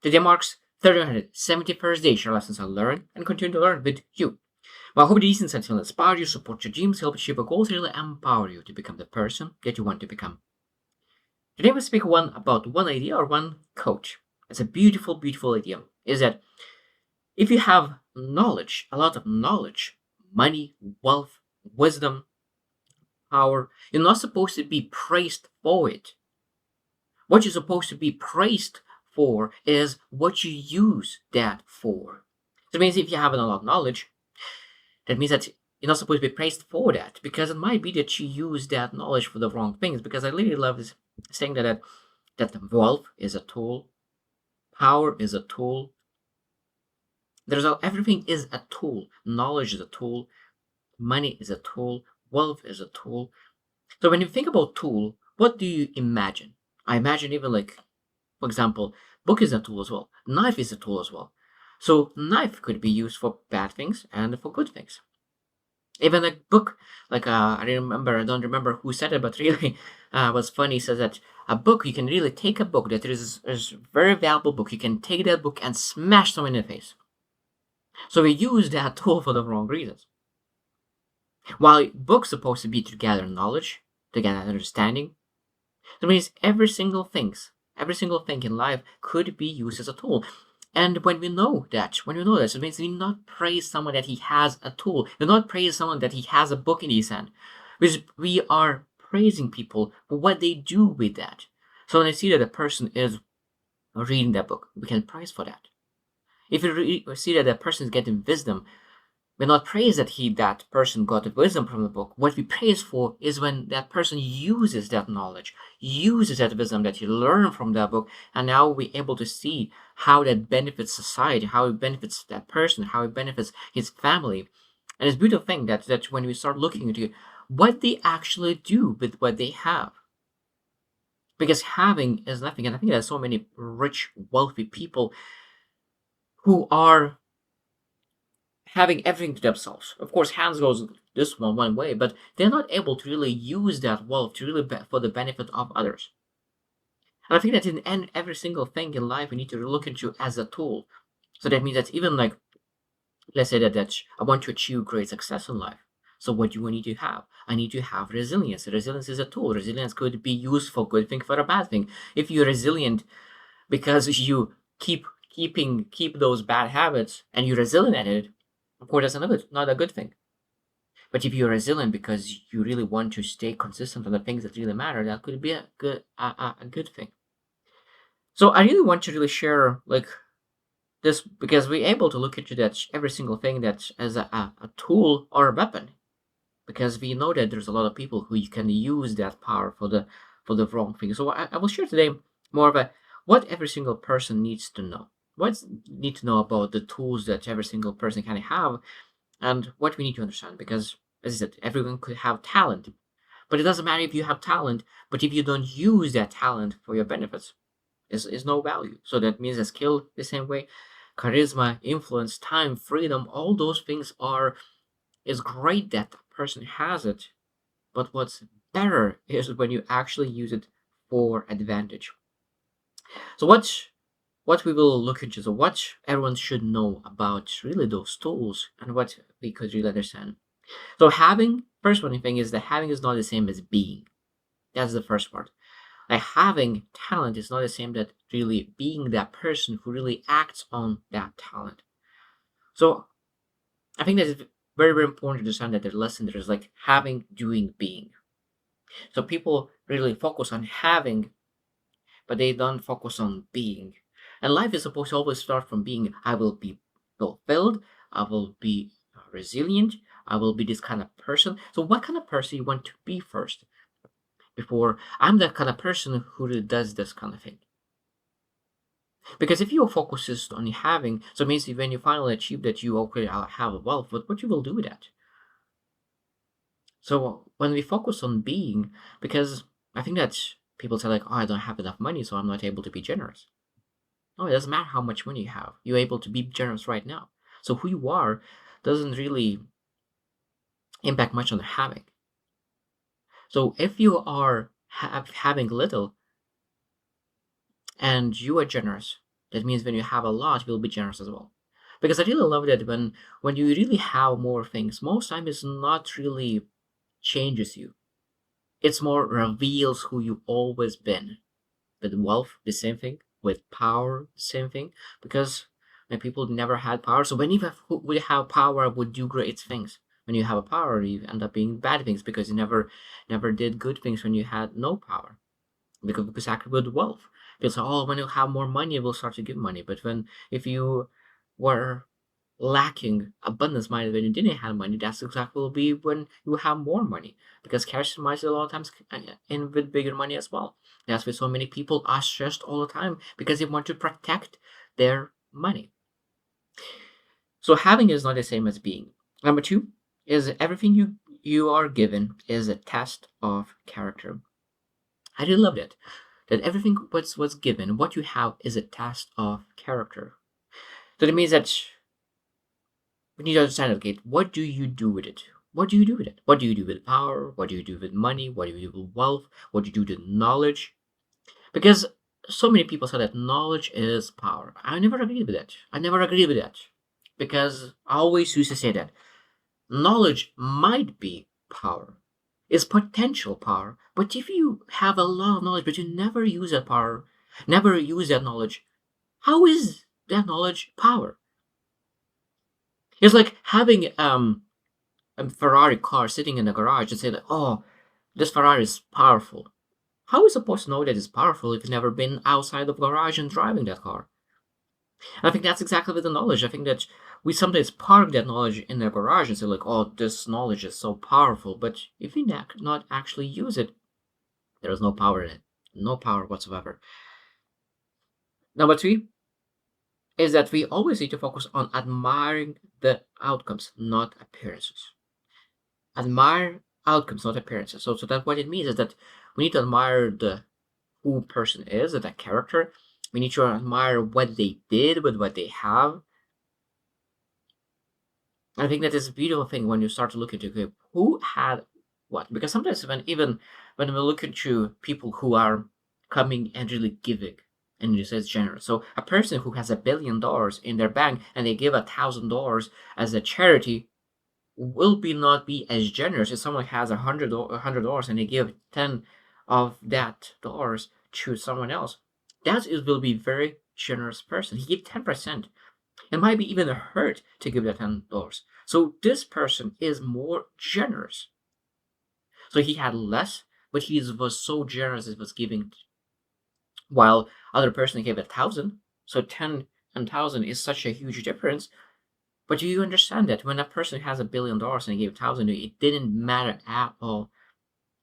Today marks 371st day. Share lessons I learned and continue to learn with you. Well, I hope these insights will inspire you, support your dreams, help you achieve your goals, and really empower you to become the person that you want to become. Today we speak about one idea or one coach. It's a beautiful, beautiful idea. Is that if you have knowledge, a lot of knowledge, money, wealth, wisdom, power, you're not supposed to be praised for it. What you're supposed to be praised for is what you use that for. So it means if you have a lot of knowledge, that means that you're not supposed to be praised for that, because it might be that you use that knowledge for the wrong things. Because I really love this saying that wealth is a tool, power is a tool. Everything is a tool. Knowledge is a tool, money is a tool, wealth is a tool. So when you think about tool, what do you imagine? I imagine even like, for example, book is a tool as well. Knife is a tool as well. So knife could be used for bad things and for good things. Even a book, like I don't remember who said it, but really was funny. Says that a book, you can really take a book that is a very valuable book. You can take that book and smash someone in the face. So we use that tool for the wrong reasons. While books supposed to be to gather knowledge, to gather understanding, that means every single thing in life could be used as a tool. And when we know that, it means we not praise someone that he has a tool. We not praise someone that he has a book in his hand. We are praising people for what they do with that. So when I see that a person is reading that book, we can praise for that. If we see that a person is getting wisdom, we not praise that person got the wisdom from the book. What we praise for is when that person uses that knowledge, uses that wisdom that he learned from that book, and now we're able to see how that benefits society, how it benefits that person, how it benefits his family. And it's a beautiful thing that when we start looking into what they actually do with what they have. Because having is nothing, and I think there's so many rich, wealthy people who are having everything to themselves. Of course, hands goes this one way, but they're not able to really use that wealth to really for the benefit of others. And I think that in every single thing in life, we need to look into as a tool. So that means that even like, let's say that I want to achieve great success in life. So what do I need to have? I need to have resilience. Resilience is a tool. Resilience could be used for good thing, for a bad thing. If you're resilient because you keep those bad habits and you're resilient at it, of course, that's not a good thing. But if you're resilient because you really want to stay consistent on the things that really matter, that could be a good thing. So I really want to really share like this, because we're able to look into that every single thing that as a tool or a weapon, because we know that there's a lot of people who can use that power for the wrong thing. So I will share today more of what every single person needs to know. What need to know about the tools that every single person can have, and what we need to understand. Because as I said, everyone could have talent, but it doesn't matter if you have talent, but if you don't use that talent for your benefits, is no value. So that means a skill the same way, charisma, influence, time, freedom, all those things is great that the person has it, but what's better is when you actually use it for advantage. So what we will look into, so what everyone should know about really those tools and what we could really understand. So first one thing is that having is not the same as being. That's the first part. Like having talent is not the same that really being that person who really acts on that talent. So I think that it's very, very important to understand that the lesson there is like having, doing, being. So people really focus on having, but they don't focus on being. And life is supposed to always start from being. I will be fulfilled. I will be resilient. I will be this kind of person. So, what kind of person you want to be first? Before I'm that kind of person who really does this kind of thing. Because if your focus is on having, so it means when you finally achieve that you okay, I'll have a wealth, what you will do with that? So when we focus on being, because I think that people say like, oh, I don't have enough money, so I'm not able to be generous. No, it doesn't matter how much money you have. You're able to be generous right now. So who you are doesn't really impact much on the having. So if you are having little and you are generous, That means when you have a lot, you'll be generous as well. Because I really love that when you really have more things, most time it's not really changes you. It's more reveals who you always been. With wealth, the same thing. With power, the same thing. Because when people never had power, so when you have power, would do great things. When you have a power, you end up being bad things because you never did good things when you had no power. Because exactly with wealth, it's all when you have more money, it will start to give money. But when if you were lacking abundance mind when you didn't have money, that's exactly will be when you have more money. Because cash money a lot of times in with bigger money as well. That's why so many people are stressed all the time because they want to protect their money. So having is not the same as being. Number two is everything you are given is a test of character. I really loved it. That everything what's given, what you have is a test of character. So that means that we need to understand, okay, what do you do with it? What do you do with it? What do you do with power? What do you do with money? What do you do with wealth? What do you do with knowledge? Because so many people say that knowledge is power. I never agree with that. I never agree with that. Because I always used to say that knowledge might be power, is potential power. But if you have a lot of knowledge, but you never use that power, never use that knowledge, how is that knowledge power? It's like having a Ferrari car sitting in the garage and say that, oh, this Ferrari is powerful. How are we supposed to know that it's powerful if you've never been outside of the garage and driving that car? And I think that's exactly with the knowledge. I think that we sometimes park that knowledge in the garage and say like, oh, this knowledge is so powerful. But if we not actually use it, there is no power in it. No power whatsoever. Number three is that we always need to focus on admiring the outcomes, not appearances. Admire outcomes, not appearances. So that what it means is that we need to admire the who person is, that character. We need to admire what they did with what they have. I think that is a beautiful thing when you start to look into, okay, who had what. Because sometimes when we look into people who are coming and really giving, and you say it's generous. So a person who has $1 billion in their bank and they give $1,000 as a charity will be not be as generous if someone has $100 and they give 10 of that dollars to someone else. That is will be very generous person. He gave 10%. It might be even hurt to give that $10. So this person is more generous. So he had less, but he was so generous it was giving, while other person gave 1,000. So 10 and 1,000 is such a huge difference. But do you understand that when a person has $1 billion and he gave 1,000, it didn't matter at all.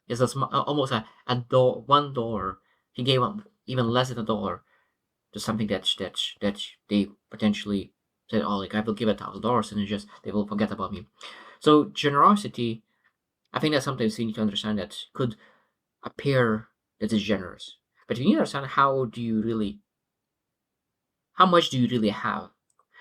It's almost $1. He gave even less than $1 to something that they potentially said, "Oh, like I will give $1,000," and they will forget about me. So generosity, I think that's something you need to understand that could appear that is generous, but you need to understand how much do you really have,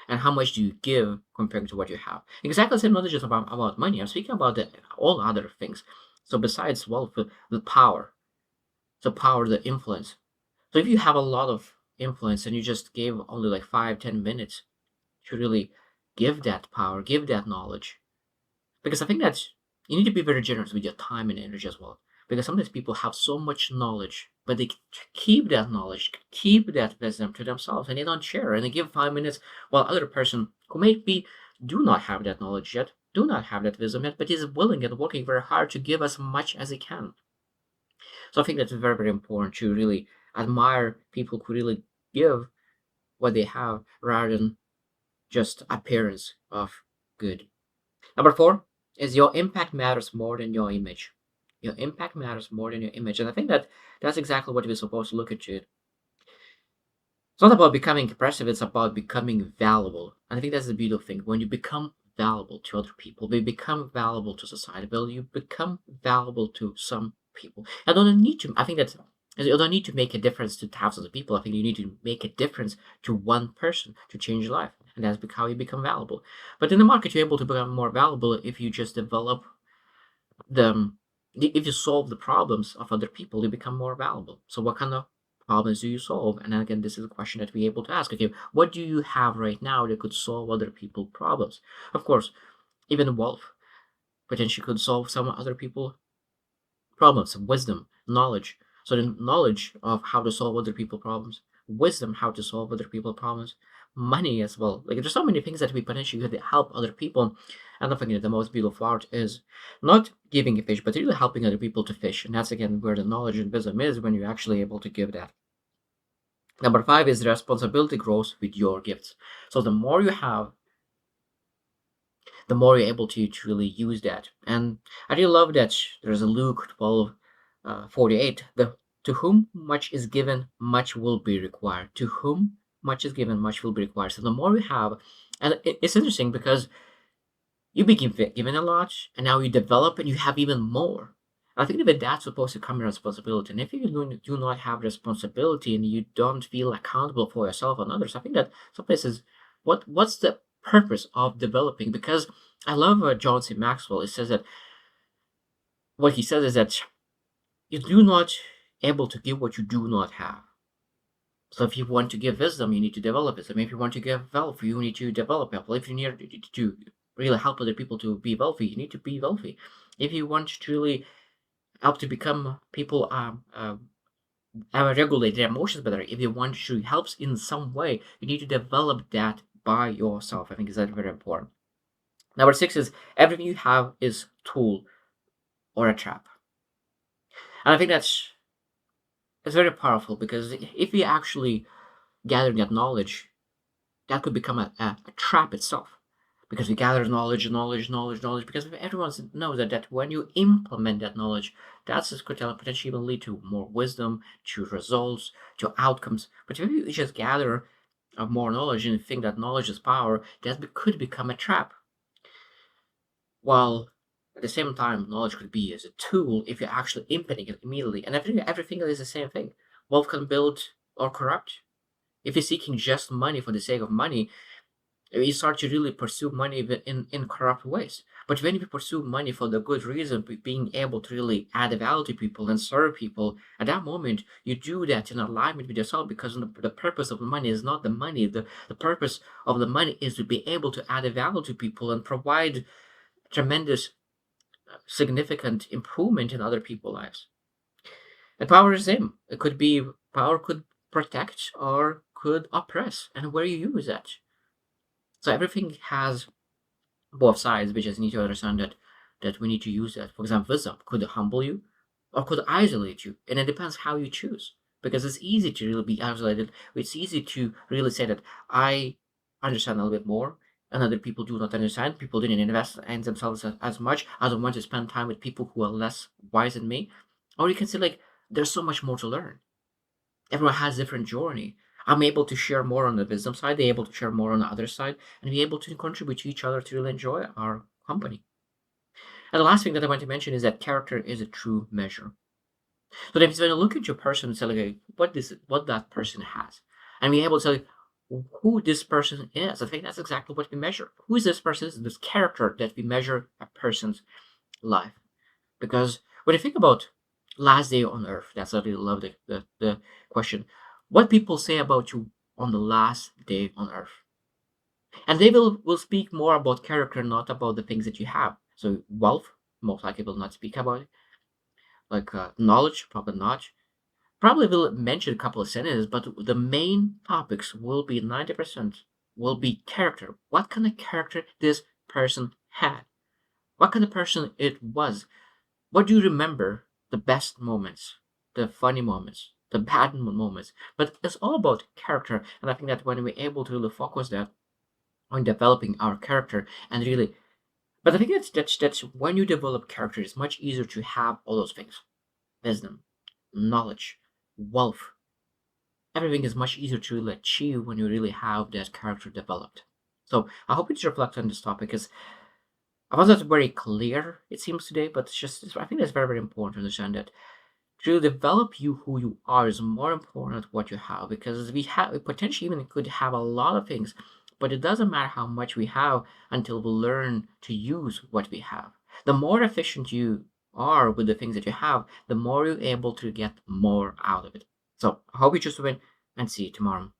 and how much do you give compared to what you have. Exactly the same, not just about money. I'm speaking about all other things. So besides wealth, the power, the influence. So if you have a lot of influence and you just gave only like 5-10 minutes to really give that power, give that knowledge, because I think that you need to be very generous with your time and energy as well. Because sometimes people have so much knowledge, but they keep that knowledge, keep that wisdom to themselves, and they don't share. And they give 5 minutes, while other person who maybe do not have that knowledge yet, do not have that wisdom yet, but is willing and working very hard to give as much as he can. So I think that's very, very important to really admire people who really give what they have rather than just appearance of good. Number four is your impact matters more than your image. Your impact matters more than your image. And I think that that's exactly what we're supposed to look at it. It's not about becoming impressive, it's about becoming valuable. And I think that's the beautiful thing. When you become valuable to other people, we become valuable to society. Well, you become valuable to some people. I don't need to, I think that you don't need to make a difference to thousands of people. I think you need to make a difference to one person to change your life. And that's how you become valuable. But in the market, you're able to become more valuable if you just develop the if you solve the problems of other people, you become more valuable. So what kind of problems do you solve? And then again, this is a question that we're able to ask. Okay, what do you have right now that could solve other people's problems? Of course, even wealth potentially could solve some other people problems, wisdom, knowledge. So the knowledge of how to solve other people problems, wisdom how to solve other people problems, money as well. Like there's so many things that we potentially could help other people. And I think that the most beautiful art is not giving a fish, but really helping other people to fish. And that's again where the knowledge and wisdom is when you're actually able to give that. Number five is the responsibility grows with your gifts. So the more you have, the more you're able to truly use that. And I really love that there's a Luke 12, 48. To whom much is given, much will be required. To whom much is given, much will be required. So the more we have, and it's interesting because you be given a lot, and now you develop and you have even more. I think that that's supposed to come with responsibility. And if you do not have responsibility and you don't feel accountable for yourself and others, I think that some places, what's the purpose of developing? Because I love John C. Maxwell. It says that what he says is that you do not able to give what you do not have. So if you want to give wisdom, you need to develop wisdom. If you want to give wealth, you need to develop wealth. If you need to really help other people to be wealthy, you need to be wealthy. If you want to really help to become people regulate their emotions better, if you want to help in some way, you need to develop that by yourself. I think is that very important. Number six is everything you have is tool or a trap. And I think it's very powerful because if we actually gather that knowledge, that could become a trap itself. Because we gather knowledge, because everyone knows that when you implement that knowledge, that's could potentially even lead to more wisdom, to results, to outcomes. But if you just gather more knowledge and think that knowledge is power, that could become a trap. While at the same time, knowledge could be as a tool if you're actually implementing it immediately. And everything is the same thing. Wealth can build or corrupt. If you're seeking just money for the sake of money, you start to really pursue money in corrupt ways. But when you pursue money for the good reason, being able to really add value to people and serve people, at that moment, you do that in alignment with yourself because the purpose of the money is not the money. The purpose of the money is to be able to add value to people and provide tremendous, significant improvement in other people's lives. And power is same. It could be power could protect or could oppress, and where you use that. So everything has both sides. We just need to understand that we need to use that. For example, wisdom could humble you or could isolate you, and it depends how you choose. Because it's easy to really be isolated. It's easy to really say that I understand a little bit more, and other people do not understand. People didn't invest in themselves as much. I don't want to spend time with people who are less wise than me. Or you can say like, there's so much more to learn. Everyone has a different journey. I'm able to share more on the wisdom side, they're able to share more on the other side, and be able to contribute to each other to really enjoy our company. And the last thing that I want to mention is that character is a true measure. So that when you look at your person and say, like, what that person has, and be able to say who this person is, I think that's exactly what we measure. Who is this person? Is this character that we measure a person's life? Because when you think about last day on earth, that's I really love the question. What people say about you on the last day on earth. And they will speak more about character, not about the things that you have. So wealth, most likely will not speak about it. Like knowledge, probably not. Probably will mention a couple of sentences, but the main topics will be 90% will be character. What kind of character this person had? What kind of person it was? What do you remember? The best moments, the funny moments, the bad moments. But it's all about character, and I think that when we're able to really focus that on developing our character and really, but I think that's when you develop character, it's much easier to have all those things: wisdom, knowledge, wealth. Everything is much easier to really achieve when you really have that character developed. So I hope you just reflect on this topic because I wasn't very clear, it seems today, but I think it's very, very important to understand that to develop you who you are is more important than what you have because we potentially even could have a lot of things, but it doesn't matter how much we have until we learn to use what we have. The more efficient you are with the things that you have, the more you're able to get more out of it. So I hope you choose to win and see you tomorrow.